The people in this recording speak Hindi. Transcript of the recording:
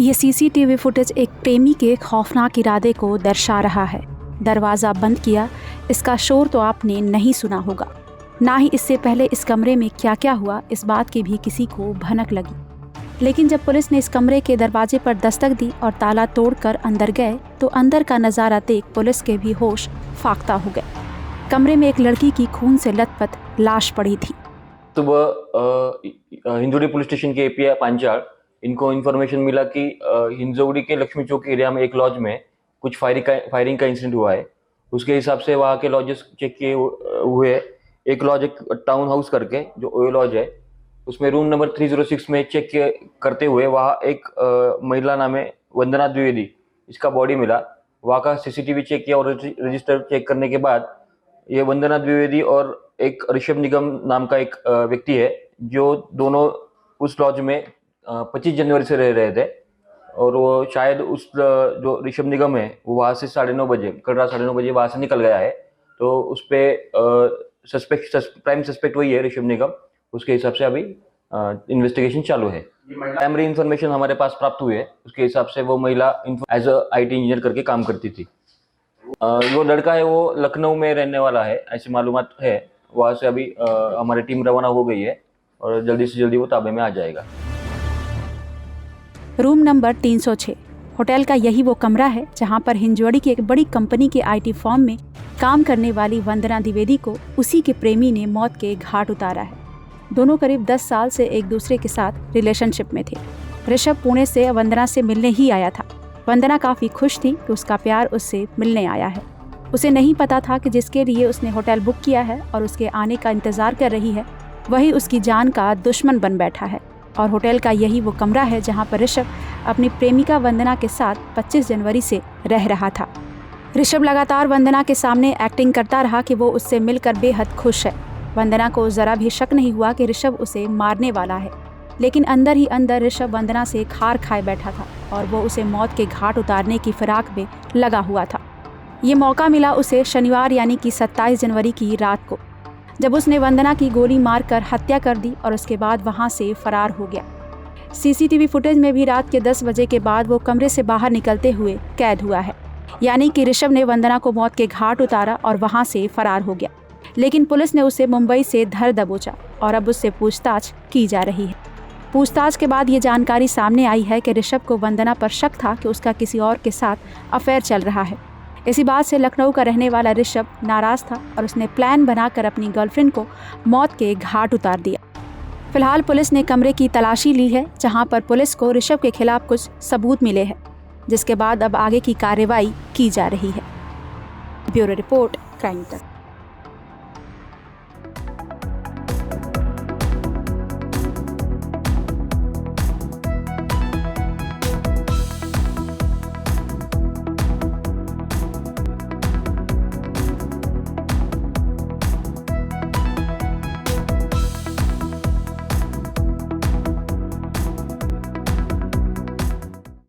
ये सीसीटीवी फुटेज एक प्रेमी के खौफनाक इरादे को दर्शा रहा है। दरवाज़ा बंद किया, इसका शोर तो आपने नहीं सुना होगा, ना ही इससे पहले इस कमरे में क्या क्या हुआ इस बात की भी किसी को भनक लगी। लेकिन जब पुलिस ने इस कमरे के दरवाजे पर दस्तक दी और ताला तोड़कर अंदर गए तो अंदर का नज़ारा देख पुलिस के भी होश फाख्ता हो गए। कमरे में एक लड़की की खून से लथपथ लाश पड़ी थी। सुबह हिंजोड़ी पुलिस स्टेशन के एपीआई पांचाल इनको इन्फॉर्मेशन मिला कि हिंजोड़ी के लक्ष्मी चौक एरिया में एक लॉज में कुछ फायरिंग का इंसिडेंट हुआ है। उसके हिसाब से वहाँ के लॉजेस चेक किए हुए। एक लॉज, एक टाउन हाउस करके जो ओयो लॉज है, उसमें रूम नंबर 306 में चेक करते हुए वहाँ एक महिला नाम है वंदना द्विवेदी, इसका बॉडी मिला। वहाँ का सीसीटीवी चेक किया और रजिस्टर चेक करने के बाद ये वंदना द्विवेदी और एक ऋषभ निगम नाम का एक व्यक्ति है, जो दोनों उस लॉज में 25 जनवरी से रह रहे थे। और वो शायद उस जो ऋषभ निगम है वो वहाँ से 9:30 बजे, कल रात 9:30 बजे वहाँ से निकल गया है। तो उस पर प्राइम सस्पेक्ट वही है, ऋषभ निगम। उसके हिसाब से अभी इन्वेस्टिगेशन चालू है। प्राइमरी इन्फॉर्मेशन हमारे पास प्राप्त हुई है, उसके हिसाब से वो महिला एज अ IT इंजीनियर करके काम करती थी। वो लड़का है वो लखनऊ में रहने वाला है, ऐसी मालूमात है। वहाँ से अभी हमारी टीम रवाना हो गई है और जल्दी से जल्दी वो ताबे में आ जाएगा। रूम नंबर 306 होटल का यही वो कमरा है जहां पर हिंजोड़ी की एक बड़ी कंपनी के IT फर्म में काम करने वाली वंदना द्विवेदी को उसी के प्रेमी ने मौत के घाट उतारा है। दोनों करीब 10 साल से एक दूसरे के साथ रिलेशनशिप में थे। ऋषभ पुणे से वंदना से मिलने ही आया था। वंदना काफ़ी खुश थी कि उसका प्यार उससे मिलने आया है। उसे नहीं पता था कि जिसके लिए उसने होटल बुक किया है और उसके आने का इंतज़ार कर रही है, वही उसकी जान का दुश्मन बन बैठा है। और होटल का यही वो कमरा है जहां पर ऋषभ अपनी प्रेमिका वंदना के साथ 25 जनवरी से रह रहा था। ऋषभ लगातार वंदना के सामने एक्टिंग करता रहा कि वो उससे मिलकर बेहद खुश है। वंदना को ज़रा भी शक नहीं हुआ कि ऋषभ उसे मारने वाला है, लेकिन अंदर ही अंदर ऋषभ वंदना से खार खाए बैठा था और वो उसे मौत के घाट उतारने की फिराक में लगा हुआ था। ये मौका मिला उसे शनिवार यानी कि 27 जनवरी की रात को, जब उसने वंदना की गोली मारकर हत्या कर दी और उसके बाद वहां से फरार हो गया। सीसीटीवी फुटेज में भी रात के 10 बजे के बाद वो कमरे से बाहर निकलते हुए कैद हुआ है, यानी कि ऋषभ ने वंदना को मौत के घाट उतारा और वहां से फरार हो गया। लेकिन पुलिस ने उसे मुंबई से धर दबोचा और अब उससे पूछताछ की जा रही है। पूछताछ के बाद ये जानकारी सामने आई है कि ऋषभ को वंदना पर शक था कि उसका किसी और के साथ अफेयर चल रहा है। इसी बात से लखनऊ का रहने वाला ऋषभ नाराज था और उसने प्लान बनाकर अपनी गर्लफ्रेंड को मौत के घाट उतार दिया। फिलहाल पुलिस ने कमरे की तलाशी ली है, जहां पर पुलिस को ऋषभ के खिलाफ कुछ सबूत मिले हैं, जिसके बाद अब आगे की कार्रवाई की जा रही है। ब्यूरो रिपोर्ट, क्राइम तक।